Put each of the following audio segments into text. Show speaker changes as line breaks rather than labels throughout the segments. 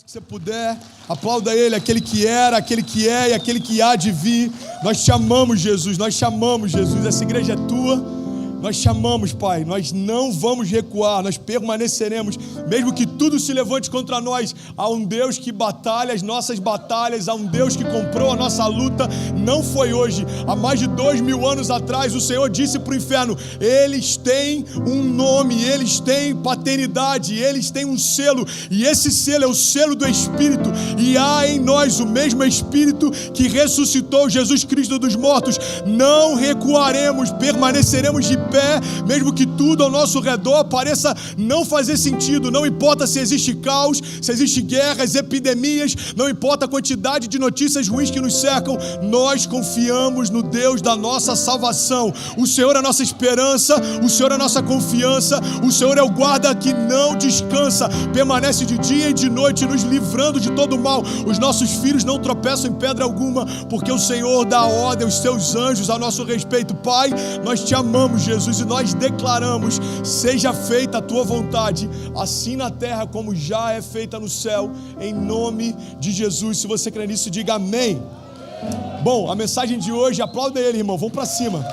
Que você puder, aplauda Ele, aquele que era, aquele que é e aquele que há de vir. Nós te amamos, Jesus, nós te amamos, Jesus. Essa igreja é tua, nós te amamos, Pai. Nós não vamos recuar, nós permaneceremos, mesmo que tudo se levante contra nós. Há um Deus que batalha as nossas batalhas, há um Deus que comprou a nossa luta. Não foi hoje, há mais de 2000 anos atrás, o Senhor disse para o inferno: eles têm um nome, eles têm paternidade, eles têm um selo, e esse selo é o selo do Espírito, e há em nós o mesmo Espírito que ressuscitou Jesus Cristo dos mortos. Não recuaremos, permaneceremos de pé, mesmo que tudo ao nosso redor pareça não fazer sentido. Não importa se existe caos, se existe guerras, epidemias, não importa a quantidade de notícias ruins que nos cercam, nós confiamos no Deus da nossa salvação. O Senhor é a nossa esperança, o Senhor é a nossa confiança, o Senhor é o guarda que não descansa, permanece de dia e de noite, nos livrando de todo mal. Os nossos filhos não tropeçam em pedra alguma, porque o Senhor dá ordem aos seus anjos a nosso respeito. Pai, nós te amamos, Jesus, e nós declaramos: seja feita a tua vontade, assim na terra como já é feita no céu, em nome de Jesus. Se você crê nisso, diga amém. Bom, a mensagem de hoje, aplauda ele, irmão, vamos para cima.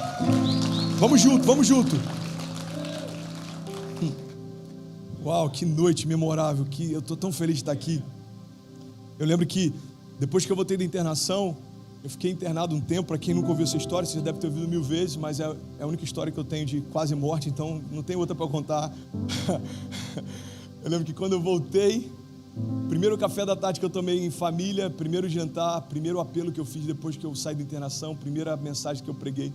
Vamos junto, vamos junto. Uau, que noite memorável, que eu estou tão feliz de estar aqui. Eu lembro que depois que eu voltei da internação, eu fiquei internado um tempo. Para quem nunca ouviu essa história, você já deve ter ouvido 1000 vezes, mas é a única história que eu tenho de quase morte, então não tem outra para contar. Eu lembro que quando eu voltei, primeiro café da tarde que eu tomei em família, primeiro jantar, primeiro apelo que eu fiz depois que eu saí da internação, primeira mensagem que eu preguei,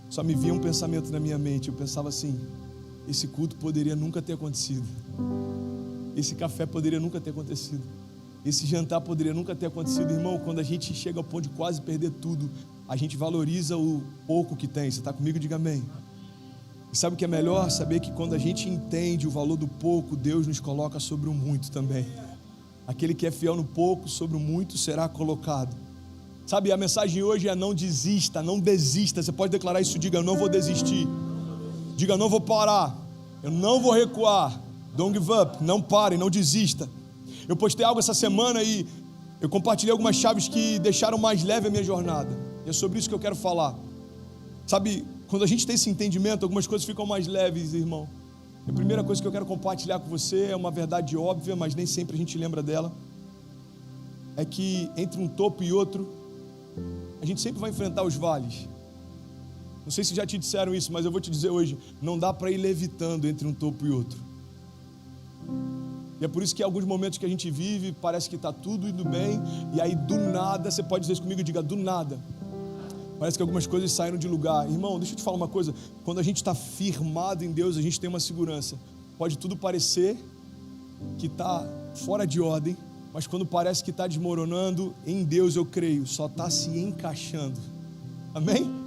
só me vinha um pensamento na minha mente. Eu pensava assim: esse culto poderia nunca ter acontecido, esse café poderia nunca ter acontecido, esse jantar poderia nunca ter acontecido. Irmão, quando a gente chega ao ponto de quase perder tudo, a gente valoriza o pouco que tem. Você está comigo? Diga amém. E sabe o que é melhor? Saber que quando a gente entende o valor do pouco, Deus nos coloca sobre o muito também. Aquele que é fiel no pouco, sobre o muito será colocado. Sabe, a mensagem de hoje é: não desista, não desista. Você pode declarar isso, diga: eu não vou desistir. Diga: eu não vou parar, eu não vou recuar. Don't give up, não pare, não desista. Eu postei algo essa semana e eu compartilhei algumas chaves que deixaram mais leve a minha jornada. E é sobre isso que eu quero falar. Sabe, quando a gente tem esse entendimento, algumas coisas ficam mais leves, irmão. A primeira coisa que eu quero compartilhar com você é uma verdade óbvia, mas nem sempre a gente lembra dela. É que entre um topo e outro, a gente sempre vai enfrentar os vales. Não sei se já te disseram isso, mas eu vou te dizer hoje: não dá para ir levitando entre um topo e outro. E é por isso que em alguns momentos que a gente vive, parece que está tudo indo bem, e aí do nada, você pode dizer isso comigo, diga: do nada, parece que algumas coisas saíram de lugar. Irmão, deixa eu te falar uma coisa: quando a gente está firmado em Deus, a gente tem uma segurança. Pode tudo parecer que está fora de ordem, mas quando parece que está desmoronando, em Deus eu creio, só está se encaixando. Amém?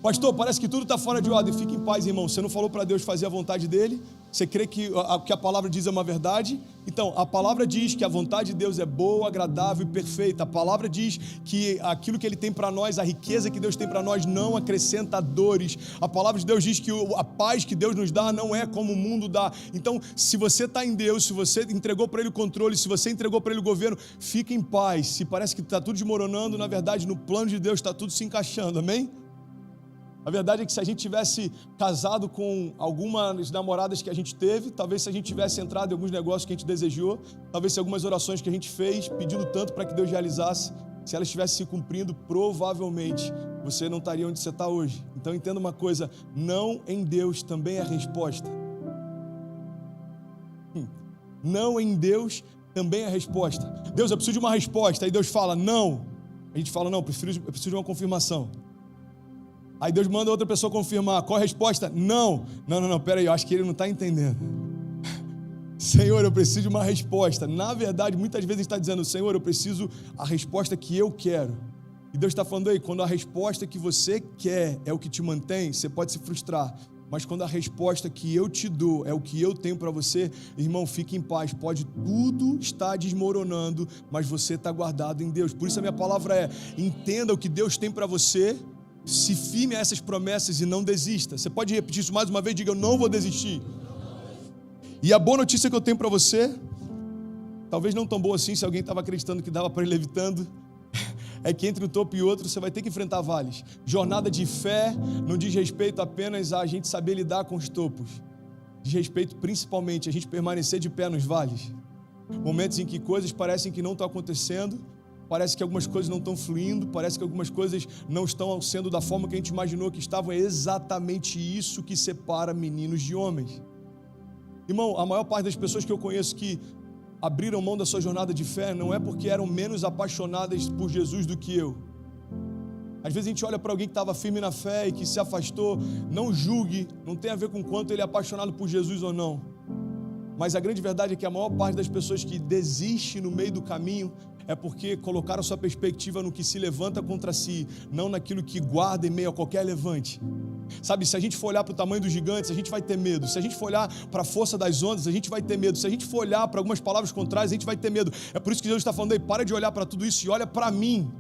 Pastor, parece que tudo está fora de ordem. Fique em paz, irmão. Você não falou para Deus fazer a vontade dele? Você crê que o que a palavra diz é uma verdade? Então, a palavra diz que a vontade de Deus é boa, agradável e perfeita. A palavra diz que aquilo que Ele tem para nós, a riqueza que Deus tem para nós, não acrescenta dores. A palavra de Deus diz que a paz que Deus nos dá não é como o mundo dá. Então, se você está em Deus, se você entregou para Ele o controle, se você entregou para Ele o governo, fique em paz. Se parece que está tudo desmoronando, na verdade, no plano de Deus está tudo se encaixando, amém? A verdade é que se a gente tivesse casado com algumas namoradas que a gente teve, talvez se a gente tivesse entrado em alguns negócios que a gente desejou, talvez se algumas orações que a gente fez, pedindo tanto para que Deus realizasse, se elas estivessem se cumprindo, provavelmente você não estaria onde você está hoje. Então entenda uma coisa: não em Deus também é a resposta. Não em Deus também é a resposta. Deus, eu preciso de uma resposta. Aí Deus fala: não. A gente fala: não, eu preciso de uma confirmação. Aí Deus manda outra pessoa confirmar. Qual a resposta? Não, peraí, eu acho que ele não está entendendo. Senhor, eu preciso de uma resposta. Na verdade, muitas vezes a gente está dizendo: Senhor, eu preciso a resposta que eu quero. E Deus está falando aí: quando a resposta que você quer é o que te mantém, você pode se frustrar. Mas quando a resposta que eu te dou é o que eu tenho para você, irmão, fique em paz. Pode tudo estar desmoronando, mas você está guardado em Deus. Por isso a minha palavra é: entenda o que Deus tem para você, se firme a essas promessas e não desista. Você pode repetir isso mais uma vez? Diga: eu não vou desistir. E a boa notícia que eu tenho para você talvez não tão boa assim, se alguém estava acreditando que dava para ir levitando, é que entre um topo e outro você vai ter que enfrentar vales. Jornada de fé não diz respeito apenas a gente saber lidar com os topos, diz respeito principalmente a gente permanecer de pé nos vales. Momentos em que coisas parecem que não estão acontecendo, parece que algumas coisas não estão fluindo, parece que algumas coisas não estão sendo da forma que a gente imaginou que estavam. É exatamente isso que separa meninos de homens. Irmão, a maior parte das pessoas que eu conheço que abriram mão da sua jornada de fé não é porque eram menos apaixonadas por Jesus do que eu. Às vezes a gente olha para alguém que estava firme na fé e que se afastou. Não julgue, não tem a ver com quanto ele é apaixonado por Jesus ou não. Mas a grande verdade é que a maior parte das pessoas que desiste no meio do caminho é porque colocaram sua perspectiva no que se levanta contra si, não naquilo que guarda em meio a qualquer levante. Sabe, se a gente for olhar para o tamanho dos gigantes, a gente vai ter medo. Se a gente for olhar para a força das ondas, a gente vai ter medo. Se a gente for olhar para algumas palavras contrárias, a gente vai ter medo. É por isso que Deus está falando aí, para de olhar para tudo isso e olha para mim.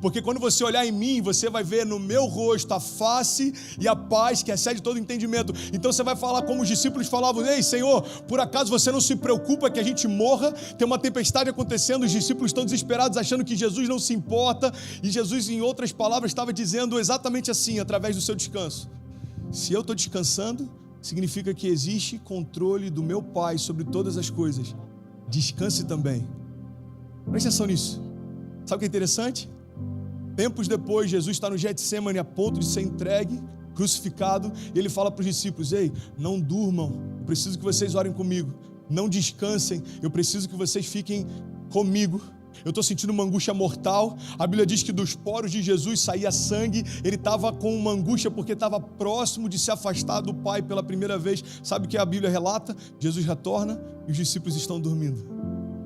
Porque quando você olhar em mim, você vai ver no meu rosto a face e a paz que excede todo entendimento. Então você vai falar como os discípulos falavam: ei, Senhor, por acaso você não se preocupa que a gente morra? Tem uma tempestade acontecendo, os discípulos estão desesperados achando que Jesus não se importa. E Jesus, em outras palavras, estava dizendo exatamente assim, através do seu descanso: se eu estou descansando, significa que existe controle do meu Pai sobre todas as coisas. Descanse também. Presta atenção nisso. Sabe o que é interessante? Tempos depois, Jesus está no Getsemane a ponto de ser entregue, crucificado, e ele fala para os discípulos: ei, não durmam, eu preciso que vocês orem comigo, não descansem, eu preciso que vocês fiquem comigo. Eu estou sentindo uma angústia mortal. A Bíblia diz que dos poros de Jesus saía sangue. Ele estava com uma angústia porque estava próximo de se afastar do Pai pela primeira vez. Sabe o que a Bíblia relata? Jesus retorna e os discípulos estão dormindo.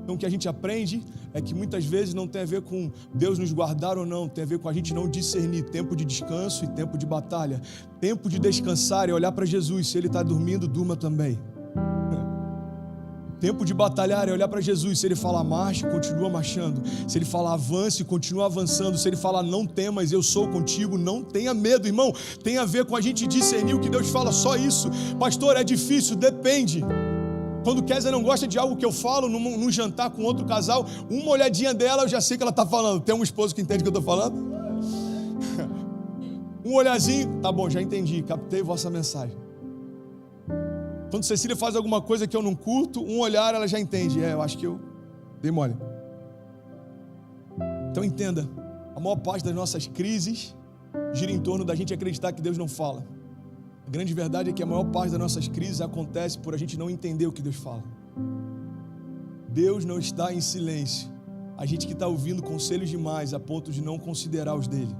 Então o que a gente aprende é que muitas vezes não tem a ver com Deus nos guardar ou não, tem a ver com a gente não discernir tempo de descanso e tempo de batalha. Tempo de descansar é olhar para Jesus, se Ele está dormindo, durma também. Tempo de batalhar é olhar para Jesus, se Ele falar marche, continua marchando. Se Ele falar avance, continua avançando. Se Ele falar não temas, eu sou contigo, não tenha medo, irmão. Tem a ver com a gente discernir o que Deus fala, só isso. Pastor, é difícil, depende. Quando Kézia não gosta de algo que eu falo num jantar com outro casal, uma olhadinha dela eu já sei que ela está falando. Tem um esposo que entende o que eu estou falando? Um olhazinho, tá bom, já entendi, captei vossa mensagem. Quando Cecília faz alguma coisa que eu não curto, um olhar ela já entende. Eu acho que eu dei mole. Então entenda, a maior parte das nossas crises gira em torno da gente acreditar que Deus não fala. A grande verdade é que a maior parte das nossas crises acontece por a gente não entender o que Deus fala. Deus não está em silêncio. A gente que está ouvindo conselhos demais a ponto de não considerar os dele.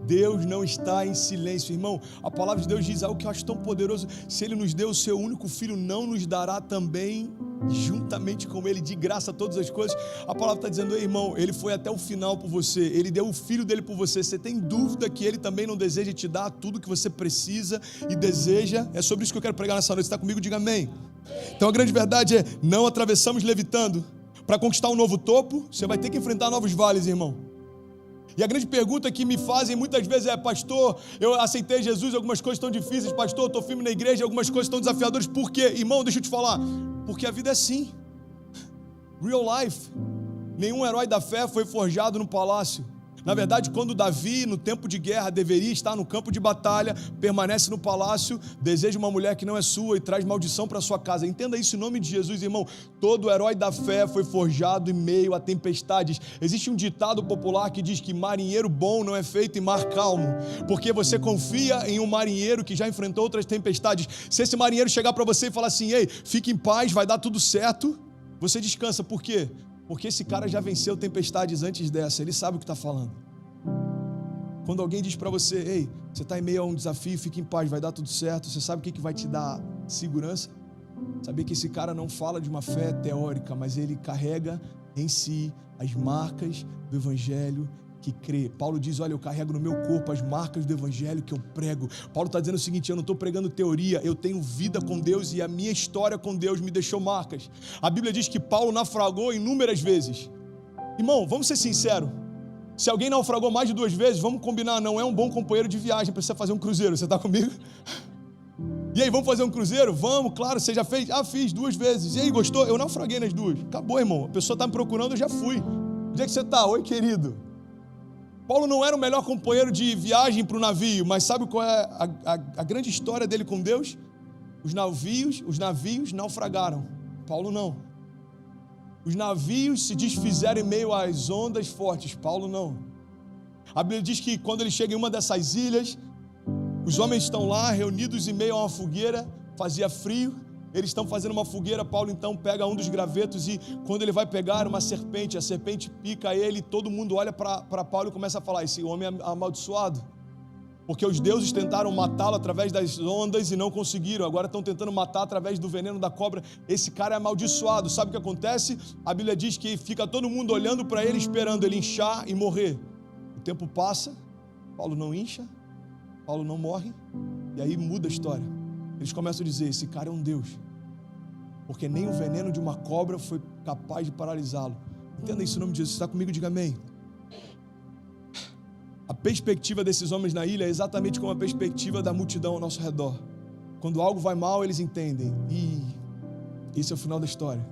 Deus não está em silêncio, irmão. A palavra de Deus diz algo que eu acho tão poderoso: se Ele nos deu o seu único filho, não nos dará também juntamente com Ele de graça todas as coisas? A palavra está dizendo: ei, irmão, Ele foi até o final por você, Ele deu o filho dele por você. Você tem dúvida que Ele também não deseja te dar tudo que você precisa e deseja? É sobre isso que eu quero pregar nessa noite. Você está comigo? Diga amém. Então a grande verdade é: não atravessamos levitando. Para conquistar um novo topo, você vai ter que enfrentar novos vales, irmão. E a grande pergunta que me fazem muitas vezes é: pastor, eu aceitei Jesus, algumas coisas estão difíceis. Pastor, eu estou firme na igreja, algumas coisas estão desafiadoras. Por quê? Irmão, deixa eu te falar. Porque a vida é assim. Real life. Nenhum herói da fé foi forjado no palácio. Na verdade, quando Davi, no tempo de guerra, deveria estar no campo de batalha, permanece no palácio, deseja uma mulher que não é sua e traz maldição para sua casa. Entenda isso em nome de Jesus, irmão. Todo herói da fé foi forjado em meio a tempestades. Existe um ditado popular que diz que marinheiro bom não é feito em mar calmo, porque você confia em um marinheiro que já enfrentou outras tempestades. Se esse marinheiro chegar para você e falar assim: ei, fique em paz, vai dar tudo certo, você descansa. Por quê? Porque esse cara já venceu tempestades antes dessa, ele sabe o que está falando. Quando alguém diz para você: ei, você está em meio a um desafio, fique em paz, vai dar tudo certo, você sabe o que vai te dar segurança? Saber que esse cara não fala de uma fé teórica, mas ele carrega em si as marcas do evangelho que crê. Paulo diz: olha, eu carrego no meu corpo as marcas do evangelho que eu prego. Paulo está dizendo o seguinte: eu não estou pregando teoria, eu tenho vida com Deus e a minha história com Deus me deixou marcas. A Bíblia diz que Paulo naufragou inúmeras vezes. Irmão, vamos ser sinceros, se alguém naufragou mais de 2 vezes, vamos combinar, não é um bom companheiro de viagem para você fazer um cruzeiro. Você está comigo? E aí, vamos fazer um cruzeiro? Vamos, claro, você já fez? Ah, fiz 2 vezes. E aí, gostou? Eu naufraguei nas 2. Acabou, irmão. A pessoa está me procurando, eu já fui. Onde é que você está? Oi, querido. Paulo não era o melhor companheiro de viagem para o navio, mas sabe qual é a grande história dele com Deus? Os navios naufragaram. Paulo não. Os navios se desfizeram em meio às ondas fortes. Paulo não. A Bíblia diz que quando ele chega em uma dessas ilhas, os homens estão lá reunidos em meio a uma fogueira, fazia frio, eles estão fazendo uma fogueira. Paulo então pega um dos gravetos e quando ele vai pegar uma serpente, a serpente pica ele, todo mundo olha para Paulo e começa a falar: esse homem é amaldiçoado, porque os deuses tentaram matá-lo através das ondas e não conseguiram, agora estão tentando matar através do veneno da cobra. Esse cara é amaldiçoado. Sabe o que acontece? A Bíblia diz que fica todo mundo olhando para ele, esperando ele inchar e morrer. O tempo passa, Paulo não incha, Paulo não morre, e aí muda a história. Eles começam a dizer: esse cara é um Deus, porque nem o veneno de uma cobra foi capaz de paralisá-lo. Entenda isso em nome de Jesus. Você está comigo? Diga amém. A perspectiva desses homens na ilha é exatamente como a perspectiva da multidão ao nosso redor. Quando algo vai mal, eles entendem: e esse é o final da história.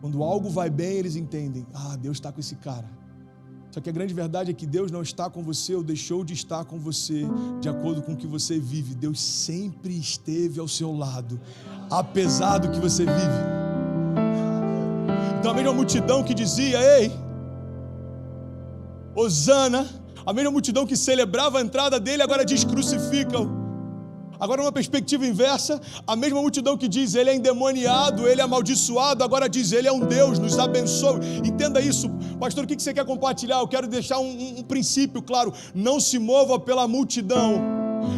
Quando algo vai bem, eles entendem: ah, Deus está com esse cara. Só que a grande verdade é que Deus não está com você ou deixou de estar com você de acordo com o que você vive. Deus sempre esteve ao seu lado, apesar do que você vive. Então a mesma multidão que dizia: ei, Hosana, a mesma multidão que celebrava a entrada dele, agora diz: crucificam. Agora numa perspectiva inversa, a mesma multidão que diz: ele é endemoniado, ele é amaldiçoado, agora diz: ele é um Deus, nos abençoe. Entenda isso. Pastor, o que você quer compartilhar? Eu quero deixar um princípio claro: não se mova pela multidão,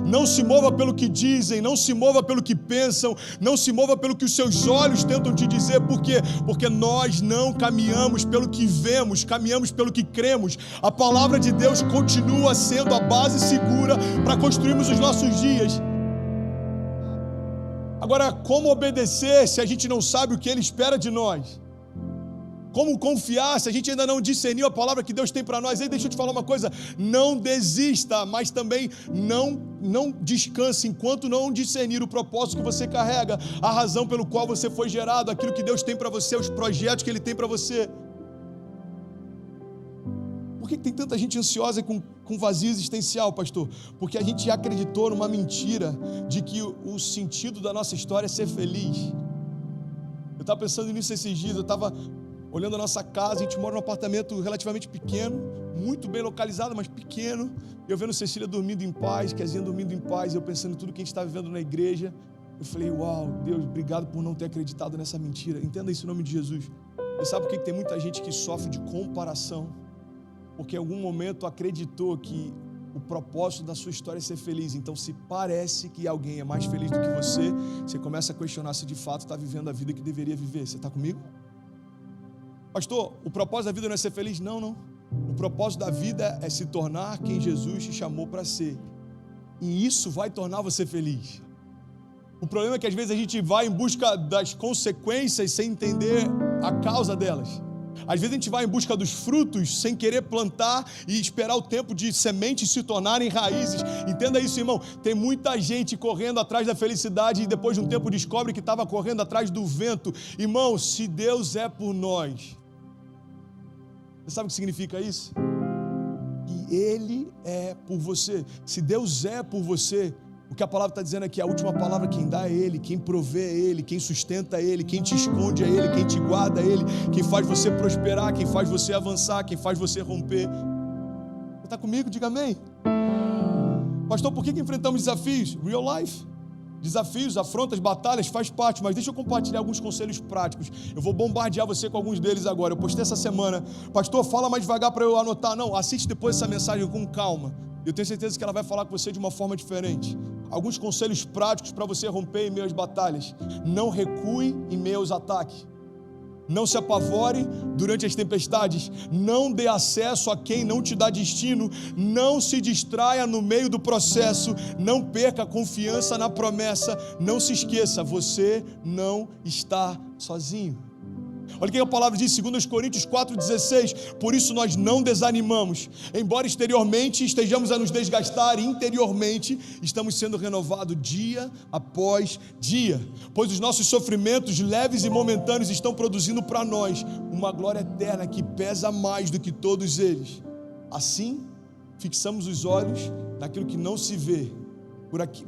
não se mova pelo que dizem, não se mova pelo que pensam, não se mova pelo que os seus olhos tentam te dizer. Por quê? Porque nós não caminhamos pelo que vemos, caminhamos pelo que cremos. A palavra de Deus continua sendo a base segura para construirmos os nossos dias. Agora, como obedecer se a gente não sabe o que Ele espera de nós? Como confiar se a gente ainda não discerniu a palavra que Deus tem para nós? Aí deixa eu te falar uma coisa: não desista, mas também não descanse enquanto não discernir o propósito que você carrega, a razão pelo qual você foi gerado, aquilo que Deus tem para você, os projetos que Ele tem para você. Por que tem tanta gente ansiosa com vazio existencial, pastor? Porque a gente acreditou numa mentira de que o sentido da nossa história é ser feliz. Eu estava pensando nisso esses dias. Eu estava olhando a nossa casa, a gente mora num apartamento relativamente pequeno, muito bem localizado, mas pequeno. Eu vendo Cecília dormindo em paz, Kezinha dormindo em paz, eu pensando em tudo que a gente está vivendo na igreja. Eu falei: uau, Deus, obrigado por não ter acreditado nessa mentira. Entenda isso em nome de Jesus. Você sabe por que tem muita gente que sofre de comparação? Porque em algum momento acreditou que o propósito da sua história é ser feliz. Então, se parece que alguém é mais feliz do que você começa a questionar se de fato está vivendo a vida que deveria viver. Você está comigo? Pastor, o propósito da vida não é ser feliz? Não. O propósito da vida é se tornar quem Jesus te chamou para ser. E isso vai tornar você feliz. O problema é que às vezes a gente vai em busca das consequências sem entender a causa delas. Às vezes a gente vai em busca dos frutos sem querer plantar e esperar o tempo de sementes se tornarem raízes. Entenda isso, irmão. Tem muita gente correndo atrás da felicidade e depois de um tempo descobre que estava correndo atrás do vento. Irmão, se Deus é por nós, você sabe o que significa isso? Que Ele é por você. Se Deus é por você, o que a palavra está dizendo é que a última palavra quem dá é Ele, quem provê é Ele, quem sustenta é Ele, quem te esconde é Ele, quem te guarda é Ele, quem faz você prosperar, quem faz você avançar, quem faz você romper. Você está comigo? Diga amém. Pastor, por que enfrentamos desafios? Real life. Desafios, afrontas, batalhas, faz parte, mas deixa eu compartilhar alguns conselhos práticos. Eu vou bombardear você com alguns deles agora. Eu postei essa semana. Pastor, fala mais devagar para eu anotar. Não, assiste depois essa mensagem com calma. Eu tenho certeza que ela vai falar com você de uma forma diferente. Alguns conselhos práticos para você romper em meio às batalhas. Não recue em meio aos ataques. Não se apavore durante as tempestades. Não dê acesso a quem não te dá destino. Não se distraia no meio do processo. Não perca a confiança na promessa. Não se esqueça, você não está sozinho. Olha o que a palavra diz, 2 Coríntios 4,16. Por isso nós não desanimamos, embora exteriormente estejamos a nos desgastar, interiormente estamos sendo renovados dia após dia, pois os nossos sofrimentos leves e momentâneos estão produzindo para nós uma glória eterna que pesa mais do que todos eles. Assim, fixamos os olhos naquilo que não se vê,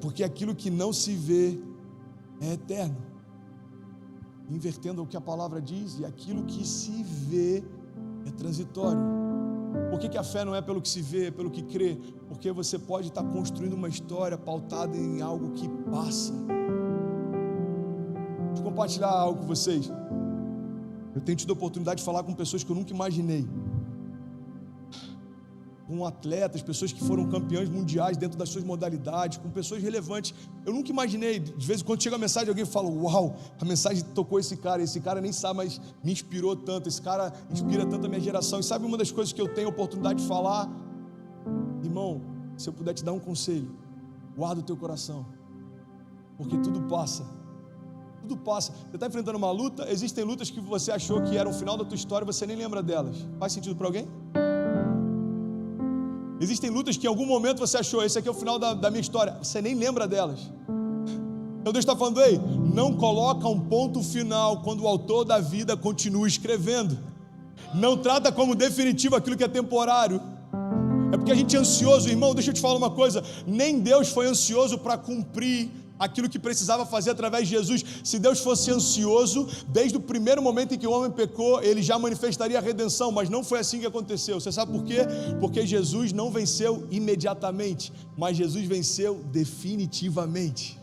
porque aquilo que não se vê é eterno. Invertendo o que a palavra diz, e aquilo que se vê é transitório. Por que a fé não é pelo que se vê, é pelo que crê? Porque você pode estar construindo uma história pautada em algo que passa. Deixa eu compartilhar algo com vocês. Eu tenho tido a oportunidade de falar com pessoas que eu nunca imaginei, com atletas, pessoas que foram campeãs mundiais dentro das suas modalidades, com pessoas relevantes. Eu nunca imaginei, de vez em quando chega a mensagem, alguém fala, uau, a mensagem tocou esse cara nem sabe, mas me inspirou tanto, esse cara inspira tanto a minha geração. E sabe uma das coisas que eu tenho a oportunidade de falar? Irmão, se eu puder te dar um conselho, guarda o teu coração, porque tudo passa. Tudo passa. Você está enfrentando uma luta, existem lutas que você achou que eram o final da tua história, você nem lembra delas. Faz sentido para alguém? Existem lutas que em algum momento você achou, esse aqui é o final da minha história, você nem lembra delas. Então Deus está falando, ei, não coloca um ponto final quando o autor da vida continua escrevendo. Não trata como definitivo aquilo que é temporário. É porque a gente é ansioso, irmão, deixa eu te falar uma coisa, nem Deus foi ansioso para cumprir aquilo que precisava fazer através de Jesus. Se Deus fosse ansioso, desde o primeiro momento em que o homem pecou, ele já manifestaria a redenção, mas não foi assim que aconteceu. Você sabe por quê? Porque Jesus não venceu imediatamente, mas Jesus venceu definitivamente.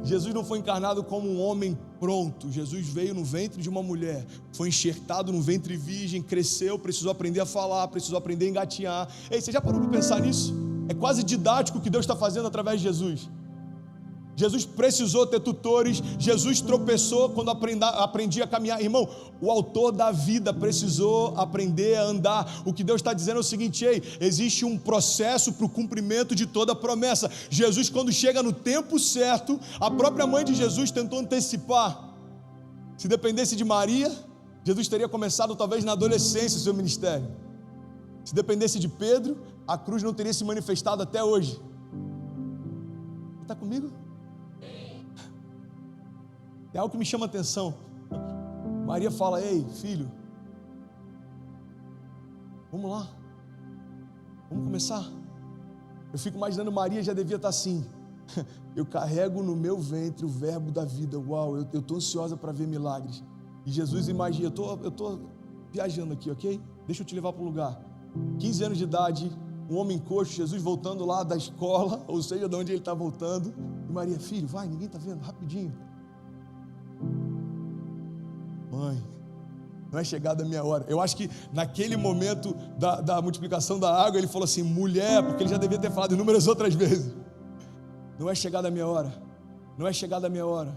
Jesus não foi encarnado como um homem pronto. Jesus veio no ventre de uma mulher, foi enxertado no ventre virgem, cresceu, precisou aprender a falar, precisou aprender a engatinhar. Ei, você já parou para pensar nisso? É quase didático o que Deus está fazendo através de Jesus. Jesus precisou ter tutores, Jesus tropeçou quando aprendia a caminhar. Irmão, o autor da vida precisou aprender a andar. O que Deus está dizendo é o seguinte, ei, existe um processo para o cumprimento de toda a promessa. Jesus, quando chega no tempo certo, a própria mãe de Jesus tentou antecipar. Se dependesse de Maria, Jesus teria começado talvez na adolescência o seu ministério. Se dependesse de Pedro, a cruz não teria se manifestado até hoje. Está comigo? É algo que me chama a atenção. Maria fala, ei, filho, vamos lá, vamos começar. Eu fico imaginando, Maria já devia estar assim, eu carrego no meu ventre o verbo da vida, uau, eu estou ansiosa para ver milagres. E Jesus imagina, eu estou viajando aqui, ok? Deixa eu te levar para um lugar. 15 anos de idade, um homem coxo, Jesus voltando lá da escola, ou seja, de onde ele está voltando, e Maria, filho, vai, ninguém está vendo, rapidinho. Mãe, não é chegada a minha hora. Eu acho que naquele momento da multiplicação da água, ele falou assim, mulher, porque ele já devia ter falado inúmeras outras vezes, não é chegada a minha hora, não é chegada a minha hora,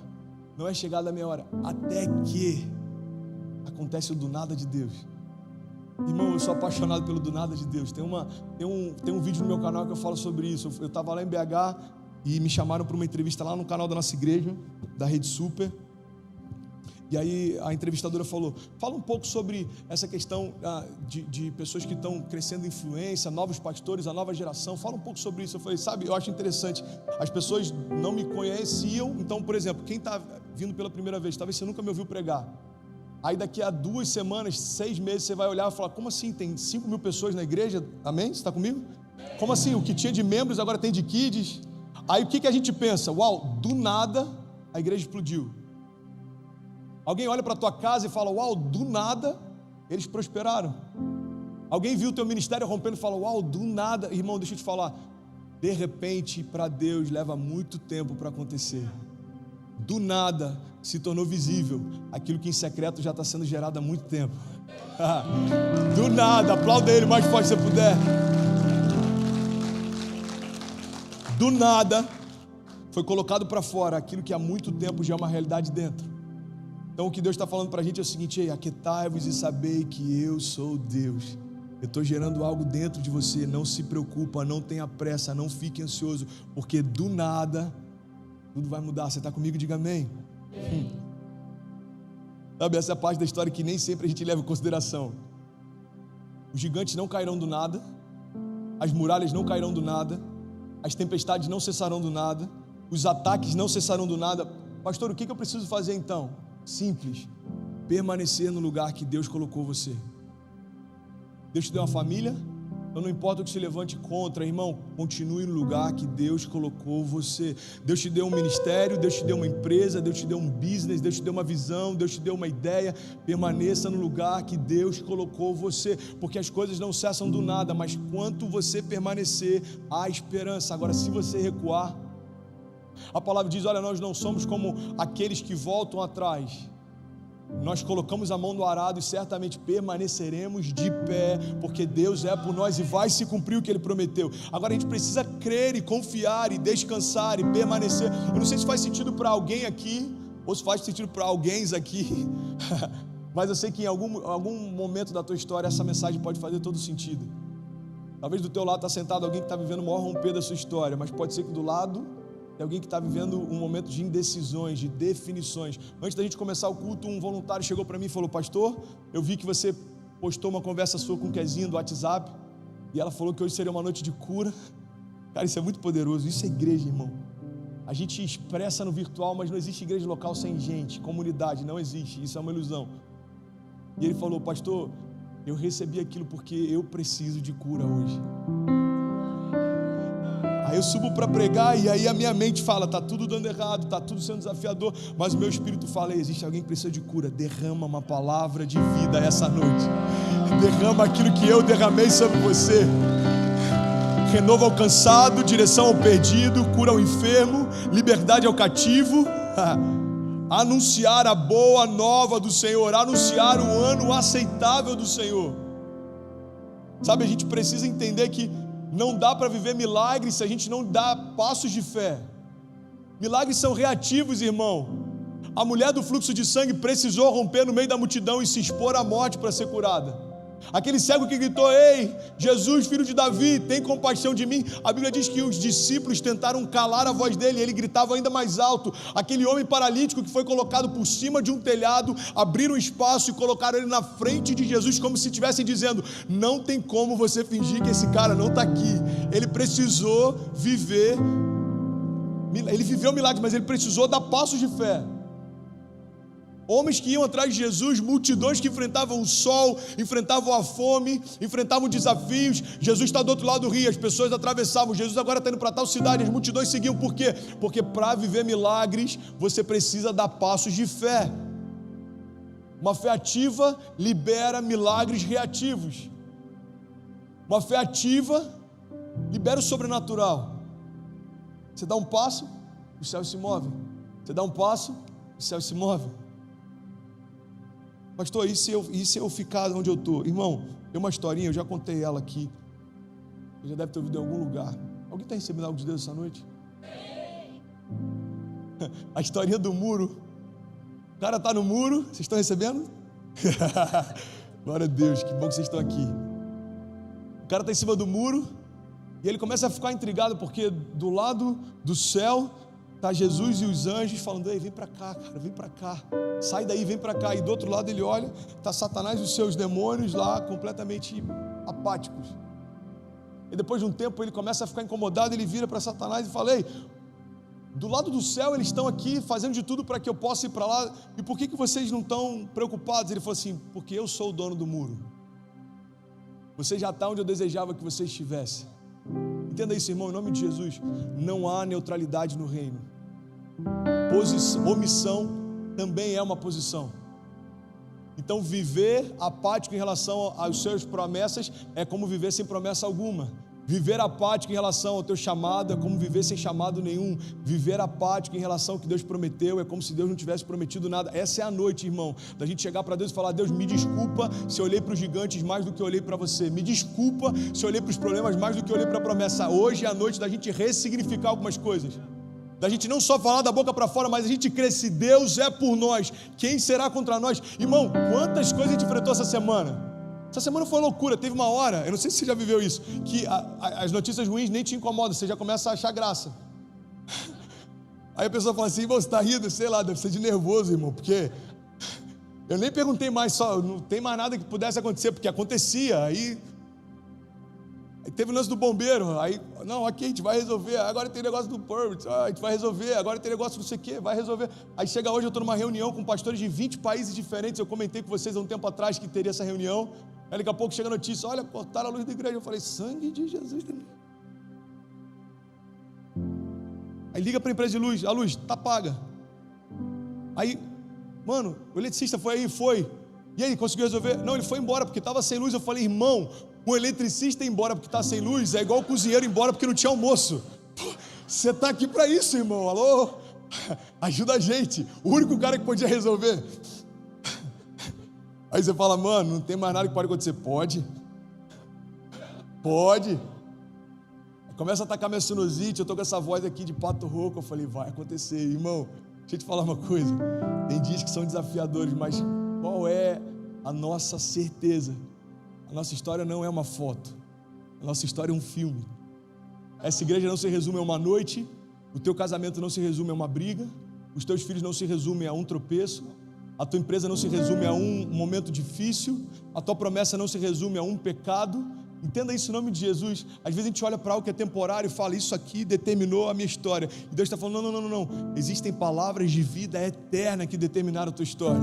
não é chegada a minha hora, até que acontece o do nada de Deus. Irmão, eu sou apaixonado pelo do nada de Deus. Tem um vídeo no meu canal que eu falo sobre isso. Eu estava lá em BH e me chamaram para uma entrevista lá no canal da nossa igreja, da Rede Super. E aí a entrevistadora falou, fala um pouco sobre essa questão de pessoas que estão crescendo em influência, novos pastores, a nova geração, fala um pouco sobre isso. Eu falei, sabe, eu acho interessante, as pessoas não me conheciam, então, por exemplo, quem está vindo pela primeira vez, talvez você nunca me ouviu pregar, aí daqui a 2 semanas, 6 meses, você vai olhar e falar, como assim, tem 5.000 pessoas na igreja, amém? Você está comigo? Como assim, o que tinha de membros agora tem de kids? Aí o que a gente pensa? Uau, do nada a igreja explodiu. Alguém olha para a tua casa e fala, uau, do nada eles prosperaram. Alguém viu o teu ministério rompendo e fala, uau, do nada. Irmão, deixa eu te falar, de repente para Deus leva muito tempo para acontecer. Do nada se tornou visível aquilo que em secreto já está sendo gerado há muito tempo. Do nada, aplauda ele o mais forte que você puder. Do nada foi colocado para fora aquilo que há muito tempo já é uma realidade dentro. Então o que Deus está falando para a gente é o seguinte, ei, aquietai-vos e sabei que eu sou Deus. Eu estou gerando algo dentro de você, não se preocupa, não tenha pressa, não fique ansioso, porque do nada tudo vai mudar. Você está comigo? Diga amém. Sabe, essa é a parte da história que nem sempre a gente leva em consideração. Os gigantes não cairão do nada, as muralhas não cairão do nada, as tempestades não cessarão do nada, os ataques não cessarão do nada. Pastor, o que eu preciso fazer então? Simples, permanecer no lugar que Deus colocou você. Deus te deu uma família, então não importa o que se levante contra, irmão, continue no lugar que Deus colocou você. Deus te deu um ministério, Deus te deu uma empresa, Deus te deu um business, Deus te deu uma visão, Deus te deu uma ideia. Permaneça no lugar que Deus colocou você, porque as coisas não cessam do nada, mas quanto você permanecer, há esperança. Agora, se você recuar, a palavra diz, olha, nós não somos como aqueles que voltam atrás. Nós colocamos a mão no arado e certamente permaneceremos de pé, porque Deus é por nós e vai se cumprir o que Ele prometeu. Agora a gente precisa crer e confiar e descansar e permanecer. Eu não sei se faz sentido para alguém aqui, ou se faz sentido para alguém aqui, mas eu sei que em algum momento da tua história essa mensagem pode fazer todo sentido. Talvez do teu lado está sentado alguém que está vivendo o maior romper da sua história, mas pode ser que do lado tem alguém que está vivendo um momento de indecisões, de definições. Antes da gente começar o culto, um voluntário chegou para mim e falou, pastor, eu vi que você postou uma conversa sua com o Kezinho do WhatsApp, e ela falou que hoje seria uma noite de cura. Cara, isso é muito poderoso, isso é igreja, irmão. A gente expressa no virtual, mas não existe igreja local sem gente, comunidade, não existe, isso é uma ilusão. E ele falou, pastor, eu recebi aquilo porque eu preciso de cura hoje. Aí eu subo para pregar e aí a minha mente fala, está tudo dando errado, está tudo sendo desafiador, mas o meu espírito fala, existe alguém que precisa de cura, derrama uma palavra de vida essa noite, derrama aquilo que eu derramei sobre você, renovo ao cansado, direção ao perdido, cura ao enfermo, liberdade ao cativo, anunciar a boa nova do Senhor, anunciar o ano aceitável do Senhor. Sabe, a gente precisa entender que não dá para viver milagres se a gente não dá passos de fé. Milagres são reativos, irmão. A mulher do fluxo de sangue precisou romper no meio da multidão e se expor à morte para ser curada. Aquele cego que gritou, ei, Jesus, filho de Davi, tem compaixão de mim. A Bíblia diz que os discípulos tentaram calar a voz dele, e ele gritava ainda mais alto. Aquele homem paralítico que foi colocado por cima de um telhado, abriram espaço e colocaram ele na frente de Jesus, como se estivessem dizendo, não tem como você fingir que esse cara não está aqui. Ele precisou viver, ele viveu milagres, mas ele precisou dar passos de fé. Homens que iam atrás de Jesus, multidões que enfrentavam o sol, enfrentavam a fome, enfrentavam desafios. Jesus está do outro lado do rio, as pessoas atravessavam. Jesus agora está indo para tal cidade, as multidões seguiam. Por quê? Porque para viver milagres, você precisa dar passos de fé. Uma fé ativa libera milagres reativos. Uma fé ativa libera o sobrenatural. Você dá um passo, os céus se movem. Você dá um passo, os céus se movem. Pastor, e se eu ficar onde eu estou? Irmão, tem uma historinha, eu já contei ela aqui. Você já deve ter ouvido em algum lugar. Alguém está recebendo algo de Deus essa noite? A historinha do muro. O cara está no muro, vocês estão recebendo? Glória a Deus, que bom que vocês estão aqui. O cara está em cima do muro e ele começa a ficar intrigado porque do lado do céu está Jesus e os anjos falando, ei, vem para cá, cara, vem para cá, sai daí, vem para cá. E do outro lado ele olha, está Satanás e os seus demônios lá completamente apáticos. E depois de um tempo ele começa a ficar incomodado, ele vira para Satanás e fala, ei, do lado do céu eles estão aqui fazendo de tudo para que eu possa ir para lá, e por que vocês não estão preocupados? Ele falou assim, porque eu sou o dono do muro, você já está onde eu desejava que você estivesse. Entenda isso, irmão, em nome de Jesus. Não há neutralidade no reino. Omissão também é uma posição. Então viver apático em relação às suas promessas é como viver sem promessa alguma. Viver apático em relação ao teu chamado é como viver sem chamado nenhum. Viver apático em relação ao que Deus prometeu é como se Deus não tivesse prometido nada. Essa é a noite, irmão, da gente chegar para Deus e falar, Deus, me desculpa se eu olhei para os gigantes mais do que eu olhei para você. Me desculpa se eu olhei para os problemas mais do que eu olhei para a promessa. Hoje é a noite da gente ressignificar algumas coisas. Da gente não só falar da boca para fora, mas a gente crer, se Deus é por nós, quem será contra nós? Irmão, quantas coisas a gente enfrentou essa semana? Essa semana foi loucura, teve uma hora, eu não sei se você já viveu isso, que as notícias ruins nem te incomodam, você já começa a achar graça. Aí a pessoa fala assim, você está rindo, sei lá, deve ser de nervoso, irmão, porque Eu nem perguntei mais, só não tem mais nada que pudesse acontecer, porque acontecia. Aí teve o lance do bombeiro, aí, não, aqui a gente vai resolver, agora tem negócio do permit, a gente vai resolver, agora tem negócio não sei o que, vai resolver. Aí chega hoje, eu estou numa reunião com pastores de 20 países diferentes, eu comentei com vocês há um tempo atrás que teria essa reunião, aí daqui a pouco chega a notícia, olha, cortaram a luz da igreja, eu falei, sangue de Jesus. Aí liga para a empresa de luz, a luz está paga. Aí, mano, o eletricista foi aí, foi. E aí, conseguiu resolver? Não, ele foi embora porque estava sem luz. Eu falei, irmão, o eletricista ir embora porque está sem luz é igual o cozinheiro ir embora porque não tinha almoço. Você está aqui para isso, irmão, alô? Ajuda a gente, o único cara que podia resolver. Aí você fala, mano, não tem mais nada que pode acontecer. Pode. Começa a atacar minha sinusite, eu estou com essa voz aqui de pato rouco. Eu falei, vai acontecer, irmão. Deixa eu te falar uma coisa, tem dias que são desafiadores, mas qual é a nossa certeza? A nossa história não é uma foto, a nossa história é um filme. Essa igreja não se resume a uma noite, o teu casamento não se resume a uma briga, os teus filhos não se resumem a um tropeço, a tua empresa não se resume a um momento difícil, a tua promessa não se resume a um pecado. Entenda isso em nome de Jesus. Às vezes a gente olha para algo que é temporário e fala, isso aqui determinou a minha história, e Deus está falando, não, existem palavras de vida eterna que determinaram a tua história,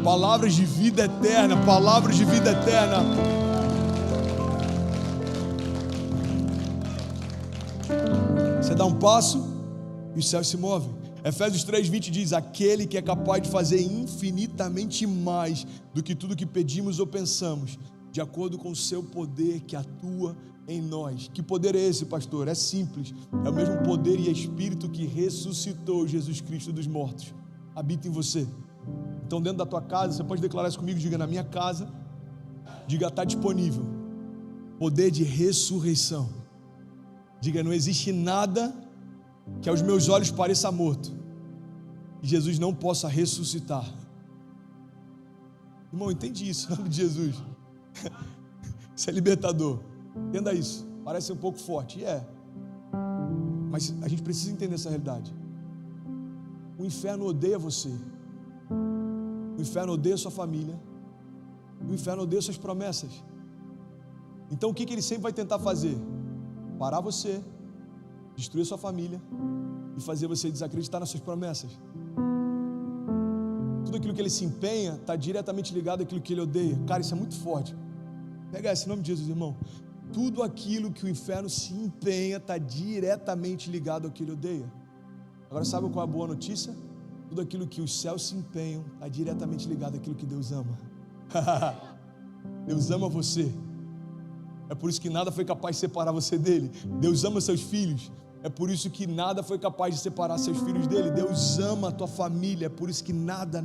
palavras de vida eterna. Você dá um passo e os céus se movem. Efésios 3:20 diz, aquele que é capaz de fazer infinitamente mais do que tudo que pedimos ou pensamos, de acordo com o seu poder que atua em nós. Que poder é esse, pastor? É simples, é o mesmo poder e espírito que ressuscitou Jesus Cristo dos mortos, habita em você. Então dentro da tua casa, você pode declarar isso comigo, diga, na minha casa, diga, está disponível poder de ressurreição. Diga, não existe nada que aos meus olhos pareça morto, que Jesus não possa ressuscitar. Irmão, entende isso, em nome de Jesus. Isso é libertador, entenda isso. Parece um pouco forte, mas a gente precisa entender essa realidade. O inferno odeia você, o inferno odeia sua família, o inferno odeia suas promessas. Então o que ele sempre vai tentar fazer? Parar você, destruir sua família e fazer você desacreditar nas suas promessas. Tudo aquilo que ele se empenha está diretamente ligado àquilo que ele odeia. Cara, isso é muito forte. Pega esse nome de Jesus, irmão. Tudo aquilo que o inferno se empenha está diretamente ligado ao que ele odeia. Agora sabe qual é a boa notícia? Tudo aquilo que os céus se empenham está diretamente ligado àquilo que Deus ama. Deus ama você. É por isso que nada foi capaz de separar você dele. Deus ama seus filhos. É por isso que nada foi capaz de separar seus filhos dele. Deus ama a tua família. É por isso que nada.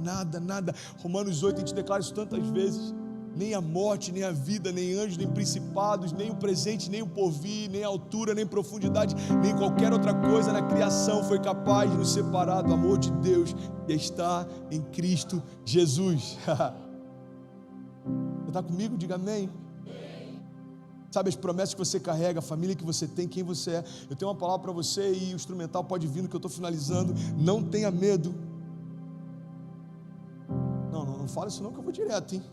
Romanos 8, a gente declara isso tantas vezes. Nem a morte, nem a vida, nem anjos, nem principados, nem o presente, nem o porvir, nem a altura, nem profundidade, nem qualquer outra coisa na criação foi capaz de nos separar do amor de Deus que está em Cristo Jesus. Você está comigo? Diga amém. Sabe as promessas que você carrega, a família que você tem, quem você é. Eu tenho uma palavra para você e o instrumental pode vir no que eu estou finalizando. Não tenha medo. Não fala isso não que eu vou direto, hein?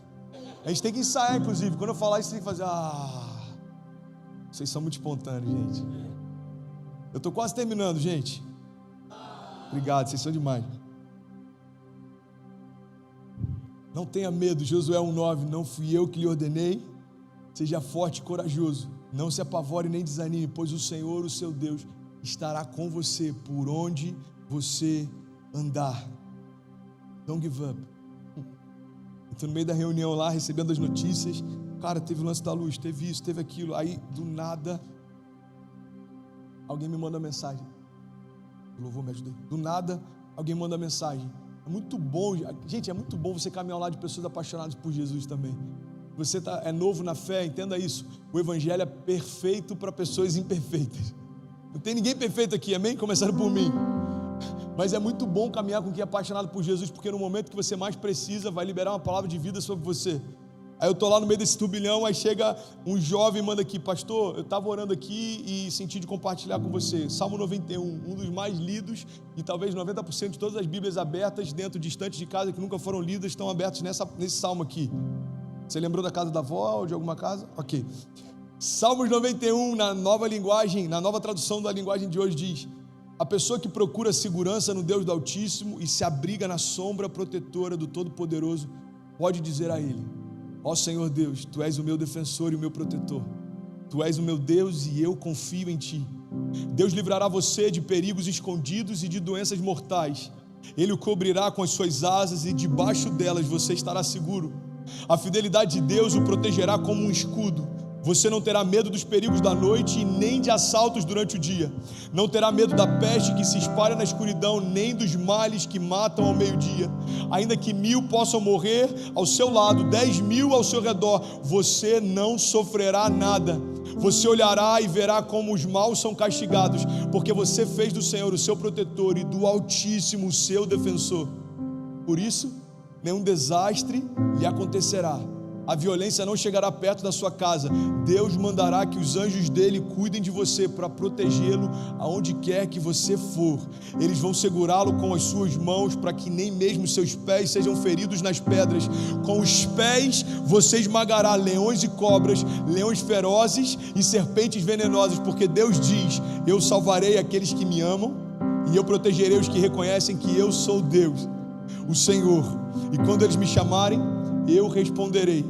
A gente tem que ensaiar, inclusive. Quando eu falar isso, você tem que fazer. Vocês são muito espontâneos, gente. Eu estou quase terminando, gente. Obrigado, vocês são demais. Não tenha medo, Josué 1:9. Não fui eu que lhe ordenei. Seja forte e corajoso. Não se apavore nem desanime, pois o Senhor, o seu Deus, estará com você por onde você andar. Don't give up. Estou no meio da reunião lá, recebendo as notícias. Cara, teve o lance da luz, teve isso, teve aquilo. Aí, do nada, alguém me manda uma mensagem. O louvor me ajuda aí. Do nada, alguém manda uma mensagem. É muito bom, gente, é muito bom você caminhar ao lado de pessoas apaixonadas por Jesus também. Você é novo na fé, entenda isso. O evangelho é perfeito para pessoas imperfeitas. Não tem ninguém perfeito aqui, amém? Começando por mim. Mas é muito bom caminhar com quem é apaixonado por Jesus, porque no momento que você mais precisa, vai liberar uma palavra de vida sobre você. Aí eu estou lá no meio desse turbilhão, aí chega um jovem e manda aqui: pastor, eu estava orando aqui e senti de compartilhar com você. Salmo 91, um dos mais lidos, e talvez 90% de todas as Bíblias abertas dentro, distantes de casa, que nunca foram lidas, estão abertas nesse salmo aqui. Você lembrou da casa da avó ou de alguma casa? Ok. Salmos 91, na nova linguagem, na nova tradução da linguagem de hoje, diz: a pessoa que procura segurança no Deus do Altíssimo e se abriga na sombra protetora do Todo-Poderoso, pode dizer a Ele: ó Senhor Deus, Tu és o meu defensor e o meu protetor. Tu és o meu Deus e eu confio em Ti. Deus livrará você de perigos escondidos e de doenças mortais. Ele o cobrirá com as suas asas e debaixo delas você estará seguro. A fidelidade de Deus o protegerá como um escudo. Você não terá medo dos perigos da noite e nem de assaltos durante o dia. Não terá medo da peste que se espalha na escuridão, nem dos males que matam ao meio-dia. Ainda que 1000 possam morrer ao seu lado, 10.000 ao seu redor, você não sofrerá nada. Você olhará e verá como os maus são castigados, porque você fez do Senhor o seu protetor e do Altíssimo o seu defensor. Por isso, nenhum desastre lhe acontecerá. A violência não chegará perto da sua casa. Deus mandará que os anjos dele cuidem de você para protegê-lo aonde quer que você for. Eles vão segurá-lo com as suas mãos para que nem mesmo seus pés sejam feridos nas pedras. Com os pés você esmagará leões e cobras, leões ferozes e serpentes venenosas, porque Deus diz: eu salvarei aqueles que me amam e eu protegerei os que reconhecem que eu sou Deus, o Senhor. E quando eles me chamarem, eu responderei,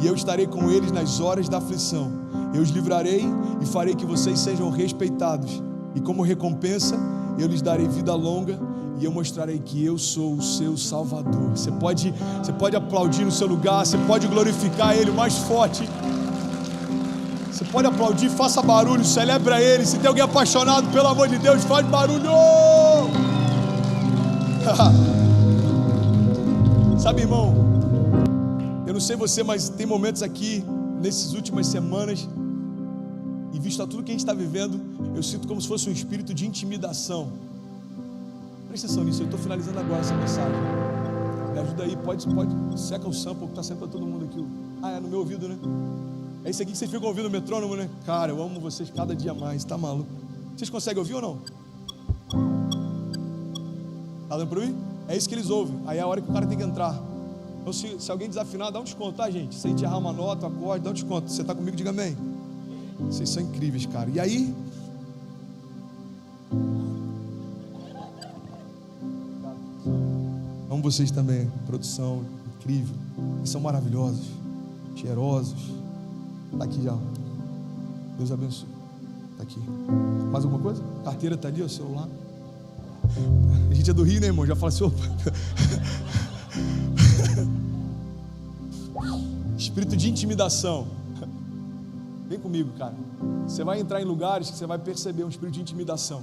e eu estarei com eles nas horas da aflição. Eu os livrarei e farei que vocês sejam respeitados, e como recompensa eu lhes darei vida longa, e eu mostrarei que eu sou o seu Salvador. Você pode aplaudir no seu lugar, você pode glorificar Ele mais forte. Você pode aplaudir, faça barulho, celebra Ele. Se tem alguém apaixonado, pelo amor de Deus, faz barulho. Sabe, irmão, eu não sei você, mas tem momentos aqui, nessas últimas semanas, e visto a tudo que a gente está vivendo, eu sinto como se fosse um espírito de intimidação. Presta atenção nisso, eu estou finalizando agora essa mensagem. Me ajuda aí, pode, seca o sample que está saindo para todo mundo aqui. Ah, é no meu ouvido, né? É isso aqui que vocês ficam ouvindo, o metrônomo, né? Cara, eu amo vocês cada dia mais, tá maluco? Vocês conseguem ouvir ou não? Tá dando para ouvir? É isso que eles ouvem, aí é a hora que o cara tem que entrar. Então se alguém desafinar, dá um desconto, tá, gente? Se a gente errar uma nota, um acorde, dá um desconto. Você está comigo, diga amém. Vocês são incríveis, cara. E aí, amo vocês também. Produção incrível. Eles são maravilhosos, cheirosos. Tá aqui já. Deus abençoe. Tá aqui. Mais alguma coisa? Carteira tá ali, o celular. A gente é do Rio, né, irmão? Já fala assim, opa. Espírito de intimidação. Vem comigo, cara. Você vai entrar em lugares que você vai perceber um espírito de intimidação.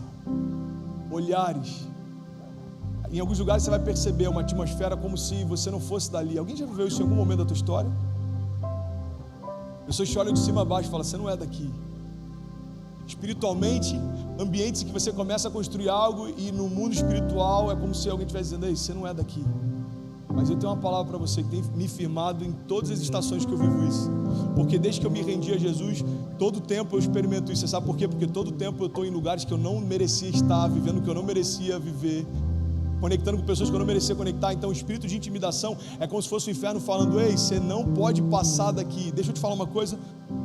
Olhares. Em alguns lugares você vai perceber uma atmosfera como se você não fosse dali. Alguém já viveu isso em algum momento da tua história? Pessoas te olham de cima a baixo e falam: você não é daqui. Espiritualmente, ambientes em que você começa a construir algo e no mundo espiritual é como se alguém estivesse dizendo: ei, você não é daqui. Mas eu tenho uma palavra para você que tem me firmado em todas as estações que eu vivo isso. Porque desde que eu me rendi a Jesus, todo tempo eu experimento isso. Você sabe por quê? Porque todo tempo eu estou em lugares que eu não merecia estar, vivendo o que eu não merecia viver, conectando com pessoas que eu não merecia conectar. Então o espírito de intimidação é como se fosse o inferno falando: ei, você não pode passar daqui. Deixa eu te falar uma coisa: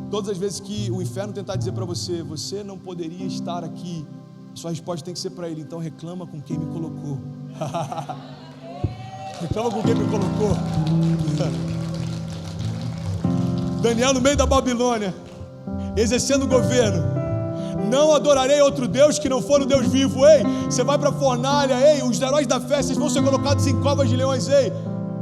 todas as vezes que o inferno tentar dizer para você: você não poderia estar aqui, sua resposta tem que ser para ele: então reclama com quem me colocou. Reclama com quem me colocou. Daniel no meio da Babilônia, exercendo o governo: não adorarei outro Deus que não for o Deus vivo. Ei, você vai para a fornalha. Ei, os heróis da fé, vocês vão ser colocados em covas de leões. Ei,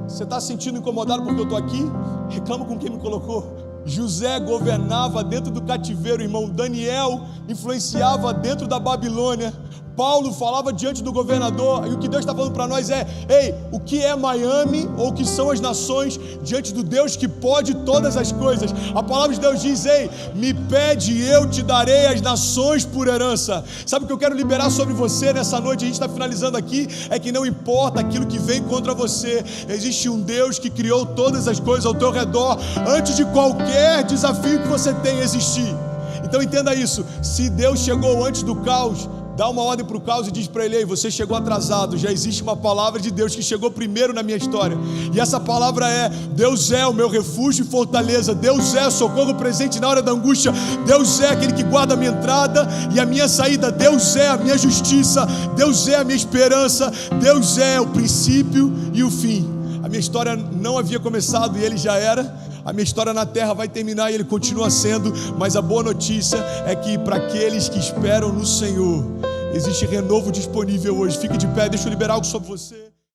você está se sentindo incomodado porque eu estou aqui? Reclama com quem me colocou. José governava dentro do cativeiro, irmão. Daniel influenciava dentro da Babilônia. Paulo falava diante do governador, e o que Deus está falando para nós é: ei, o que é Miami, ou o que são as nações, diante do Deus que pode todas as coisas? A palavra de Deus diz: ei, me pede e eu te darei as nações por herança. Sabe o que eu quero liberar sobre você nessa noite? A gente está finalizando aqui, é que não importa aquilo que vem contra você, existe um Deus que criou todas as coisas ao teu redor, antes de qualquer desafio que você tenha existir. Então entenda isso: se Deus chegou antes do caos, dá uma ordem para o caos e diz para ele: ei, você chegou atrasado. Já existe uma palavra de Deus que chegou primeiro na minha história, e essa palavra é: Deus é o meu refúgio e fortaleza, Deus é o socorro presente na hora da angústia, Deus é aquele que guarda a minha entrada e a minha saída, Deus é a minha justiça, Deus é a minha esperança, Deus é o princípio e o fim. A minha história não havia começado e ele já era. A minha história na terra vai terminar e ele continua sendo. Mas a boa notícia é que para aqueles que esperam no Senhor, existe renovo disponível hoje. Fique de pé, deixa eu liberar algo sobre você.